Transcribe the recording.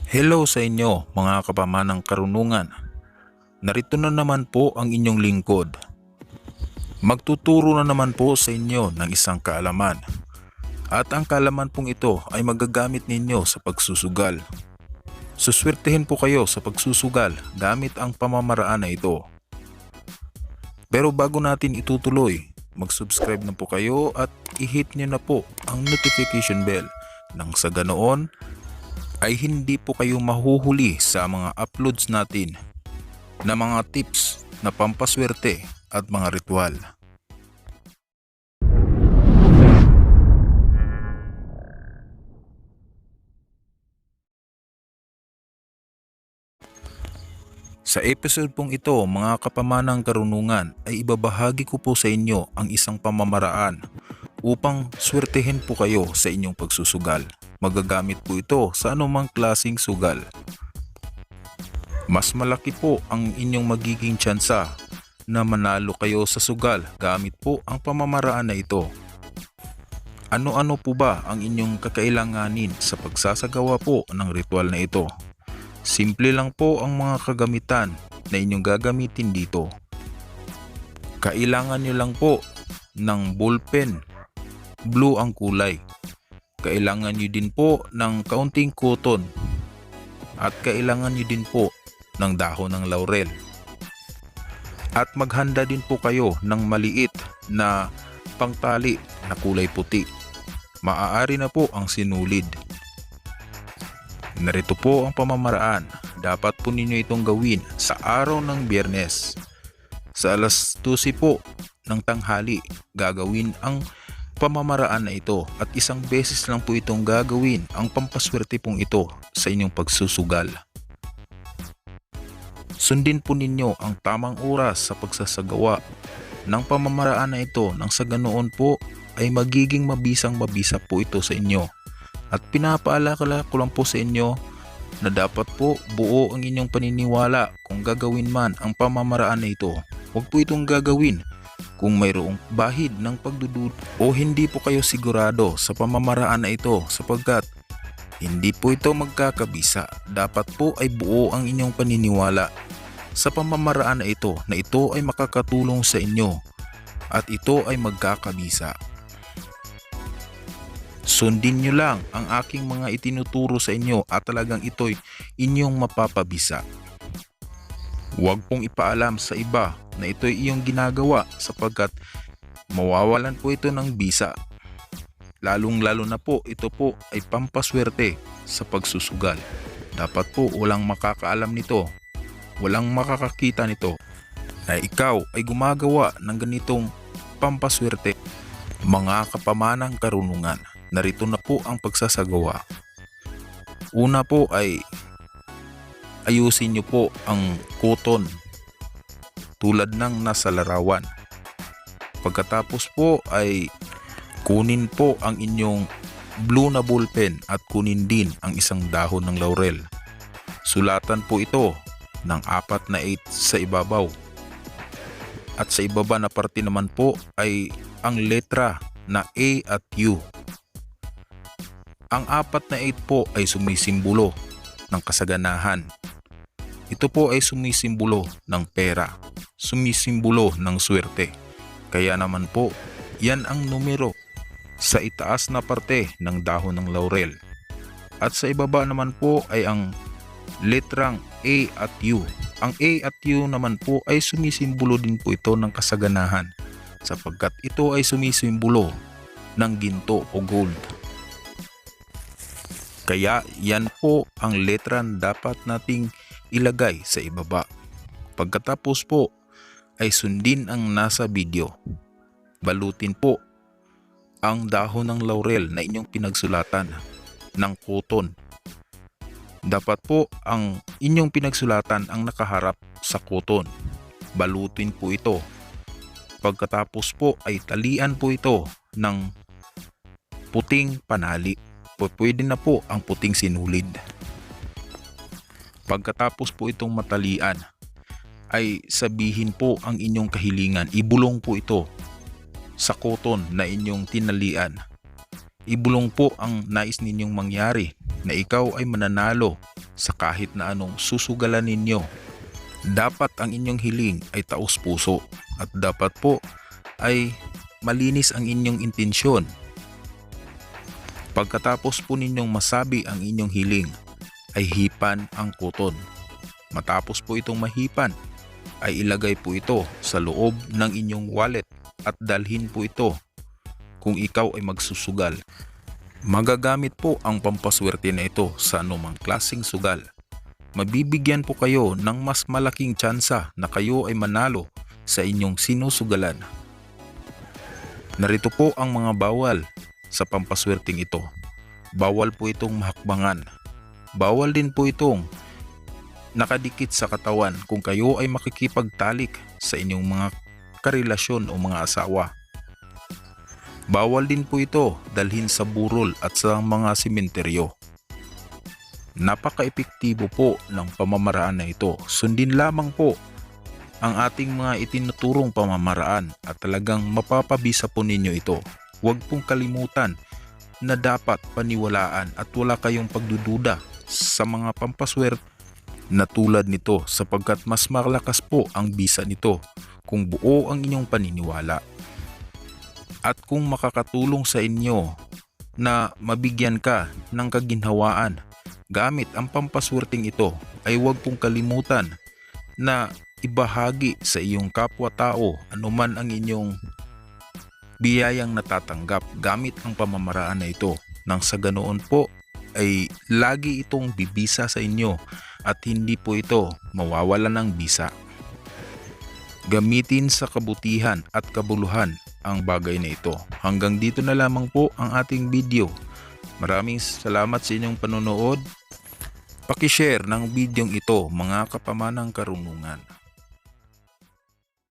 Hello sa inyo mga kapamanang karunungan. Narito na naman po ang inyong lingkod. Magtuturo na naman po sa inyo ng isang kaalaman. At ang kaalaman pong ito ay magagamit ninyo sa pagsusugal. Suswertehin po kayo sa pagsusugal gamit ang pamamaraan na ito. Pero bago natin itutuloy, mag-subscribe na po kayo at i-hit nyo na po ang notification bell nang sa ganoon ay hindi po kayo mahuhuli sa mga uploads natin na mga tips na pampaswerte at mga ritual. Sa episode pong ito mga kapamanang karunungan ay ibabahagi ko po sa inyo ang isang pamamaraan upang swertehin po kayo sa inyong pagsusugal. Magagamit po ito sa anumang klaseng sugal. Mas malaki po ang inyong magiging tsansa na manalo kayo sa sugal gamit po ang pamamaraan na ito. Ano-ano po ba ang inyong kakailanganin sa pagsasagawa po ng ritual na ito? Simple lang po ang mga kagamitan na inyong gagamitin dito. Kailangan nyo lang po ng ballpen, blue ang kulay. Kailangan nyo din po ng kaunting cotton at kailangan nyo din po ng dahon ng laurel. At maghanda din po kayo ng maliit na pangtali na kulay puti. Maaari na po ang sinulid. Narito po ang pamamaraan. Dapat po ninyo itong gawin sa araw ng Biyernes. Sa alas 12 po ng tanghali gagawin ang pamamaraan na ito at isang beses lang po itong gagawin ang pampaswerte pong ito sa inyong pagsusugal. Sundin po ninyo ang tamang oras sa pagsasagawa ng pamamaraan na ito nang sa ganoon po ay magiging mabisang-mabisa po ito sa inyo. At pinapaalala ko lang po sa inyo na dapat po buo ang inyong paniniwala kung gagawin man ang pamamaraan na ito. Huwag po itong gagawin kung mayroong bahid ng pagdudud o hindi po kayo sigurado sa pamamaraan na ito sapagkat hindi po ito magkakabisa. Dapat po ay buo ang inyong paniniwala sa pamamaraan na ito ay makakatulong sa inyo at ito ay magkakabisa. Sundin nyo lang ang aking mga itinuturo sa inyo at talagang ito'y inyong mapapabisa. Huwag pong ipaalam sa iba na ito'y iyong ginagawa sapagkat mawawalan po ito ng bisa. Lalong-lalo na po ito po ay pampaswerte sa pagsusugal. Dapat po walang makakaalam nito, walang makakakita nito na ikaw ay gumagawa ng ganitong pampaswerte. Mga kapamanang karunungan, narito na po ang pagsasagawa. Una po ay ayusin nyo po ang cotton tulad ng nasa larawan. Pagkatapos po ay kunin po ang inyong blue na ballpen at kunin din ang isang dahon ng laurel. Sulatan po ito ng 4 na 8 sa ibabaw. At sa ibaba na parte naman po ay ang letra na A at U. Ang 4 na 8 po ay sumisimbolo ng kasaganahan. Ito po ay sumisimbolo ng pera, sumisimbolo ng swerte. Kaya naman po, yan ang numero sa itaas na parte ng dahon ng laurel. At sa ibaba naman po ay ang letrang A at U. Ang A at U naman po ay sumisimbolo din po ito ng kasaganahan sapagkat ito ay sumisimbolo ng ginto o gold. Kaya yan po ang letra na dapat nating ilagay sa ibaba. Pagkatapos po ay sundin ang nasa video. Balutin po ang dahon ng laurel na inyong pinagsulatan ng cotton. Dapat po ang inyong pinagsulatan ang nakaharap sa cotton. Balutin po ito. Pagkatapos po ay talian po ito ng puting panali. Pwede na po ang puting sinulid. Pagkatapos po itong matalian ay sabihin po ang inyong kahilingan. Ibulong po ito sa cotton na inyong tinalian. Ibulong po ang nais ninyong mangyari na ikaw ay mananalo sa kahit na anong susugalan ninyo. Dapat ang inyong hiling ay taos puso at dapat po ay malinis ang inyong intensyon. Pagkatapos po ninyong masabi ang inyong hiling, ay hipan ang kuton. Matapos po itong mahipan, ay ilagay po ito sa loob ng inyong wallet at dalhin po ito kung ikaw ay magsusugal. Magagamit po ang pampaswerte na ito sa anumang klaseng sugal. Mabibigyan po kayo ng mas malaking tsansa na kayo ay manalo sa inyong sinusugalan. Narito po ang mga bawal sa pampaswerteng ito. Bawal po itong mahakbangan. Bawal din po itong nakadikit sa katawan kung kayo ay makikipagtalik sa inyong mga karelasyon o mga asawa. Bawal din po ito dalhin sa burol at sa mga sementeryo. Napaka-epektibo po ng pamamaraan na ito. Sundin lamang po ang ating mga itinuturong pamamaraan at talagang mapapabisa po ninyo ito. Huwag pong kalimutan na dapat paniwalaan at wala kayong pagdududa sa mga pampaswerte na tulad nito sapagkat mas malakas po ang bisa nito kung buo ang inyong paniniwala. At kung makakatulong sa inyo na mabigyan ka ng kaginhawaan gamit ang pampaswerteng ito, ay huwag pong kalimutan na ibahagi sa iyong kapwa-tao anuman ang inyong biyayang natatanggap gamit ang pamamaraan na ito, nang sa ganoon po ay lagi itong bibisa sa inyo at hindi po ito mawawala ng bisa. Gamitin sa kabutihan at kabuluhan ang bagay na ito. Hanggang dito na lamang po ang ating video. Maraming salamat sa inyong panonood. Paki-share ng bidyong ito mga kapamanang karunungan.